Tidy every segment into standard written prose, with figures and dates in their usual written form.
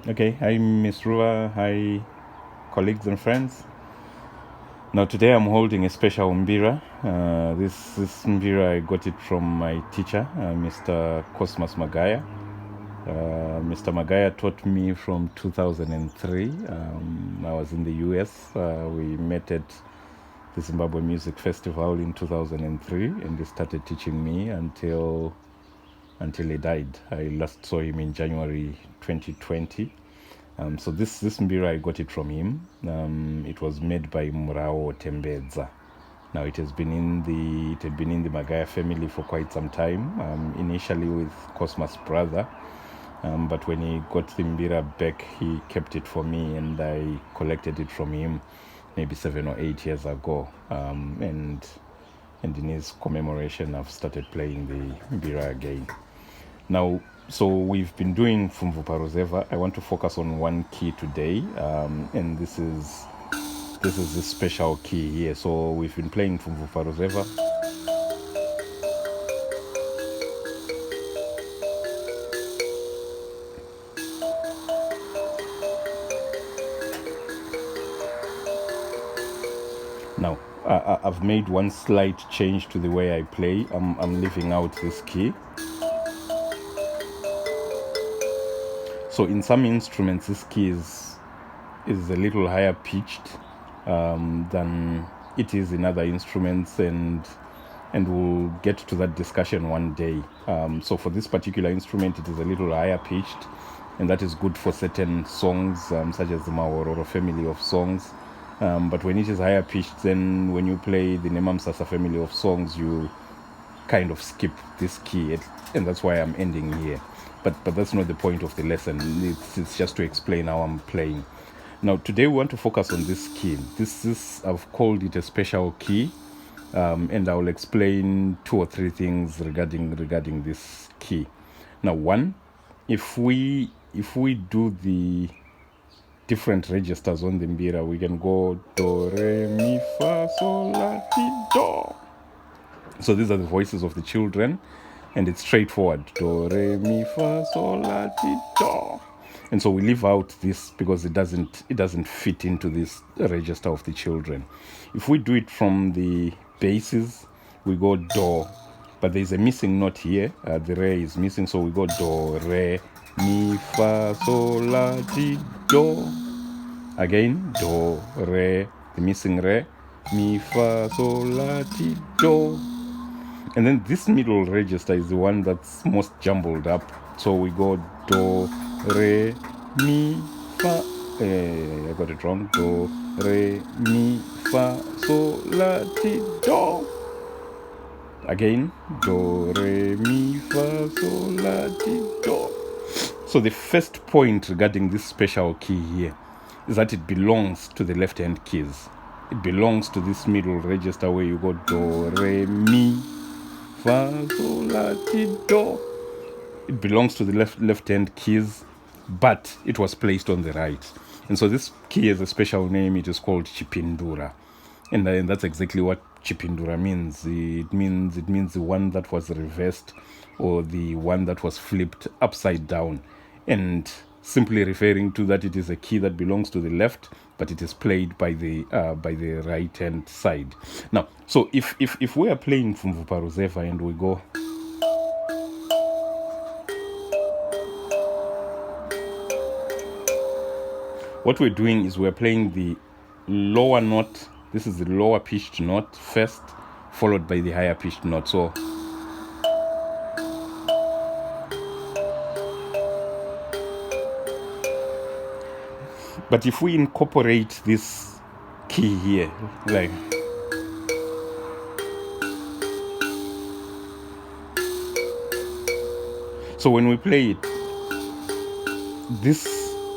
Okay, hi Miss Ruva, hi colleagues and friends. Now today I'm holding a special Mbira. This Mbira, I got it from my teacher, Mr. Cosmas Magaya. Mr. Magaya taught me from 2003. I was in the US. We met at the Zimbabwe Music Festival in 2003, and he started teaching me until he died. I last saw him in January 2020. So this Mbira, I got it from him. It was made by Murao Tembedza. Now it had been in the Magaya family for quite some time. Initially with Cosmas' brother, but when he got the Mbira back, he kept it for me, and I collected it from him maybe 7 or 8 years ago. And in his commemoration, I've started playing the Mbira again. Now, so we've been doing Pfumvu Paruzevha. I want to focus on one key today, and this is the special key here. So we've been playing Pfumvu Paruzevha. Now, I've made one slight change to the way I play. I'm leaving out this key. So in some instruments, this key is a little higher pitched than it is in other instruments, and we'll get to that discussion one day. So for this particular instrument, it is a little higher pitched, and that is good for certain songs, such as the Maororo family of songs. But when it is higher pitched, then when you play the Nhemamusasa family of songs, you kind of skip this key, and that's why I'm ending here. But that's not the point of the lesson. It's just to explain how I'm playing. Now today we want to focus on this key. This I've called it a special key, and I'll explain 2 or 3 things regarding this key. Now, one, if we do the different registers on the Mbira, we can go do, re, mi, fa, sol, la, ti, do. So these are the voices of the children, and it's straightforward. Do, re, mi, fa, sol, la, ti, do. And so we leave out this because it doesn't fit into this register of the children. If we do it from the basses, we go do, but there's a missing note here. The re is missing, so we go do, re, mi, fa, sol, la, ti, do. Again, do, re, the missing re, mi, fa, sol, la, ti, do. And then this middle register is the one that's most jumbled up. So we go do, re, mi, fa. I got it wrong. Do, re, mi, fa, sol, la, ti, do. Again, do, re, mi, fa, sol, la, ti, do. So the first point regarding this special key here is that it belongs to the left-hand keys. It belongs to this middle register where you go do, re, mi, fa, sol, la, ti, do. It belongs to the left-hand keys, but it was placed on the right. And so this key has a special name. It is called Chipindura. And that's exactly what Chipindura means. It means the one that was reversed, or the one that was flipped upside down. And simply referring to that it is a key that belongs to the left, but it is played by the right hand side. Now, so if we are playing Pfumvu Paruzevha and we go, what we're doing is we're playing the lower note. This is the lower pitched note first, followed by the higher pitched note. So but if we incorporate this key here, like, so when we play it, this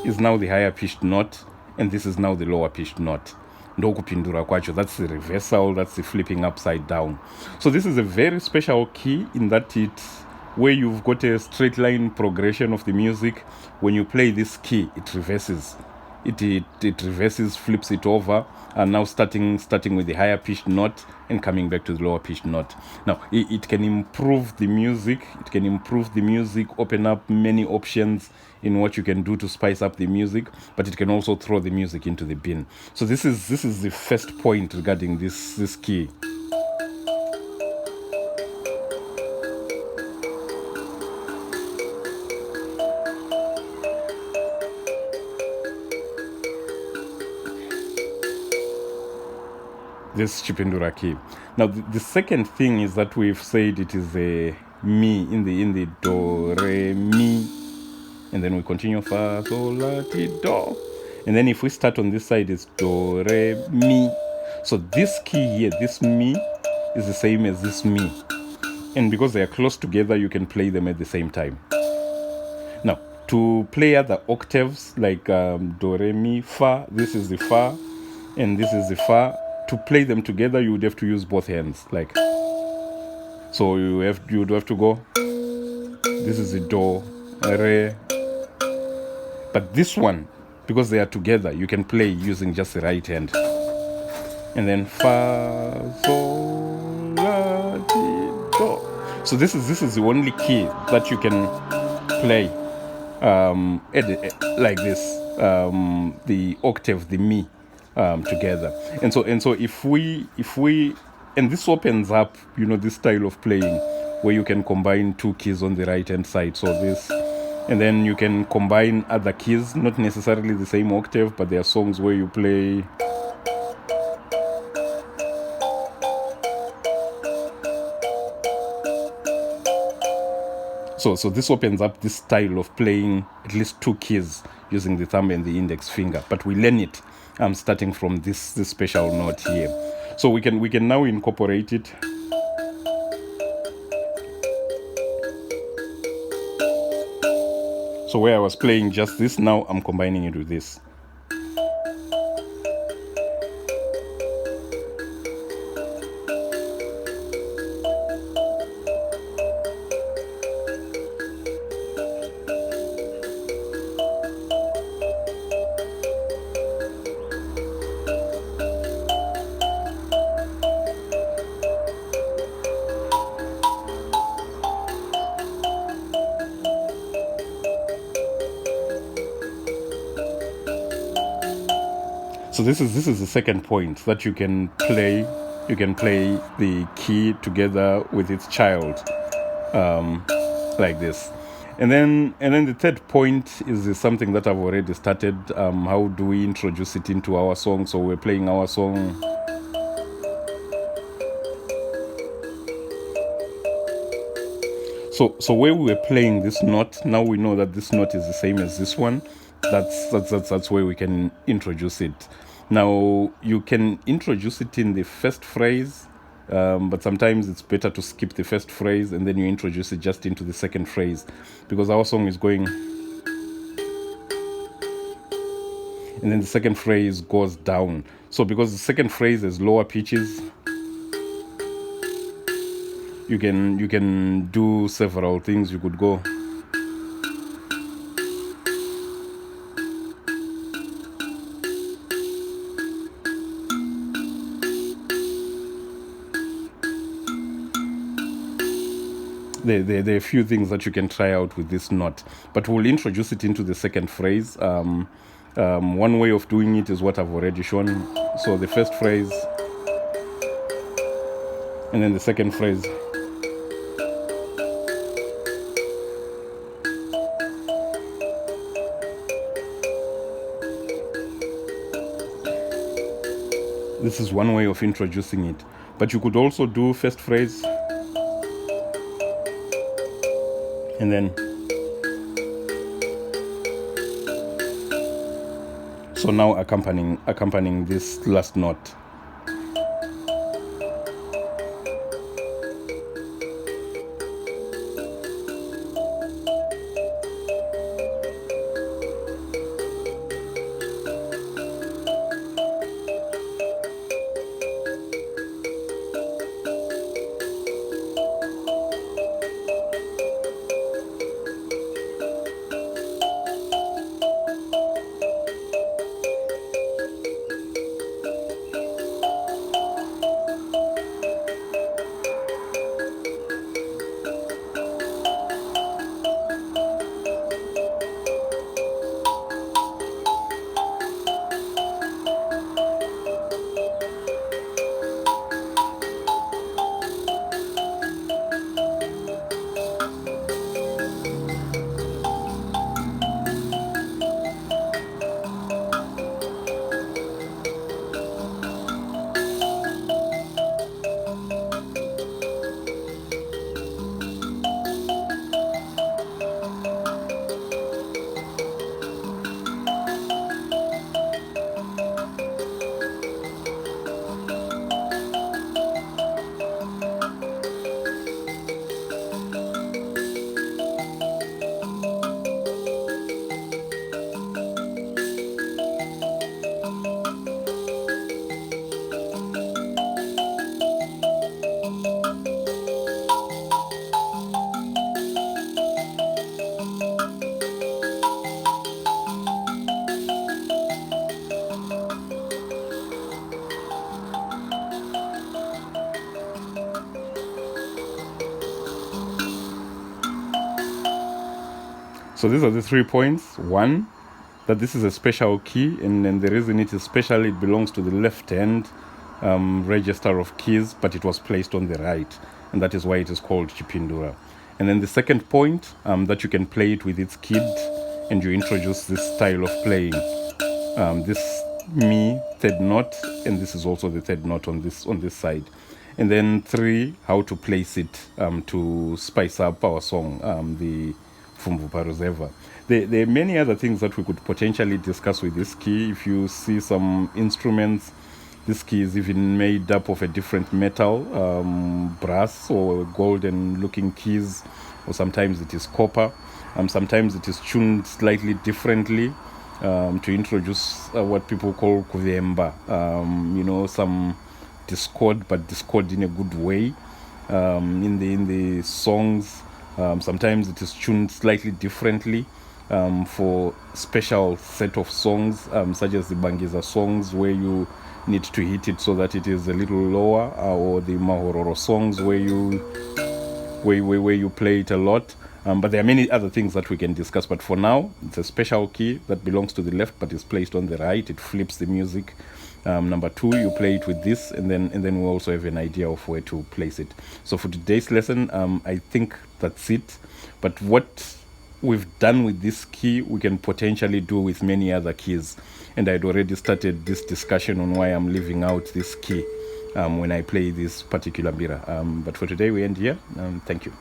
is now the higher pitched note, and this is now the lower pitched note. Ndokupindura kwacho, that's the reversal, that's the flipping upside down. So this is a very special key in that where you've got a straight line progression of the music. When you play this key, it reverses. it reverses, flips it over, and now starting with the higher pitched note and coming back to the lower pitched note. Now it can improve the music. Open up many options in what you can do to spice up the music, but it can also throw the music into the bin. So this is the first point regarding this key. This Chipindura Key. Now the second thing is that we've said it is a mi in the do re mi, and then we continue fa sol la ti do, and then if we start on this side it's do re mi. So this key here, this mi, is the same as this mi, and because they are close together you can play them at the same time. Now to play other octaves like do re mi fa, this is the fa and this is the fa. To play them together you would have to use both hands, like so. You would have to go, this is the do re, but this one, because they are together, you can play using just the right hand, and then fa sol la ti do. So this is the only key that you can play like this, the octave, the mi, together. And so if we and this opens up, this style of playing where you can combine two keys on the right hand side, so this, and then you can combine other keys, not necessarily the same octave, but there are songs where you play so this opens up this style of playing at least two keys using the thumb and the index finger, but we learn it starting from this special note here. So we can now incorporate it. So where I was playing just this, now I'm combining it with this. So this is the second point, that you can play the key together with its child, like this. And then the third point is something that I've already started. How do we introduce it into our song? So we're playing our song. So where we were playing this note, now we know that this note is the same as this one. That's where we can introduce it. Now you can introduce it in the first phrase, but sometimes it's better to skip the first phrase and then you introduce it just into the second phrase, because our song is going, and then the second phrase goes down. So because the second phrase has lower pitches, you can do several things. You could go there are a few things that you can try out with this note, but we'll introduce it into the second phrase. One way of doing it is what I've already shown. So the first phrase and then the second phrase. This is one way of introducing it, but you could also do first phrase and then, so now accompanying this last note. So these are the 3 points. One, that this is a special key, and the reason it is special, it belongs to the left hand register of keys, but it was placed on the right, and that is why it is called Chipindura. And then the second point, that you can play it with its kid, and you introduce this style of playing. This Mi third note, and this is also the third note on this side. And then 3, how to place it to spice up our song, the Pfumvu Paruzevha. There are many other things that we could potentially discuss with this key. If you see some instruments, this key is even made up of a different metal, brass or golden looking keys, or sometimes it is copper. Sometimes it is tuned slightly differently to introduce what people call kuvemba, some discord, but discord in a good way in the songs. Sometimes it is tuned slightly differently for special set of songs, such as the Bangiza songs, where you need to hit it so that it is a little lower, or the Mahororo songs where you play it a lot. But there are many other things that we can discuss. But for now, it's a special key that belongs to the left but is placed on the right. It flips the music. Number 2, you play it with this, and then we also have an idea of where to place it. So for today's lesson, I think that's it. But what we've done with this key, we can potentially do with many other keys. And I'd already started this discussion on why I'm leaving out this key when I play this particular mbira. But for today, we end here. Thank you.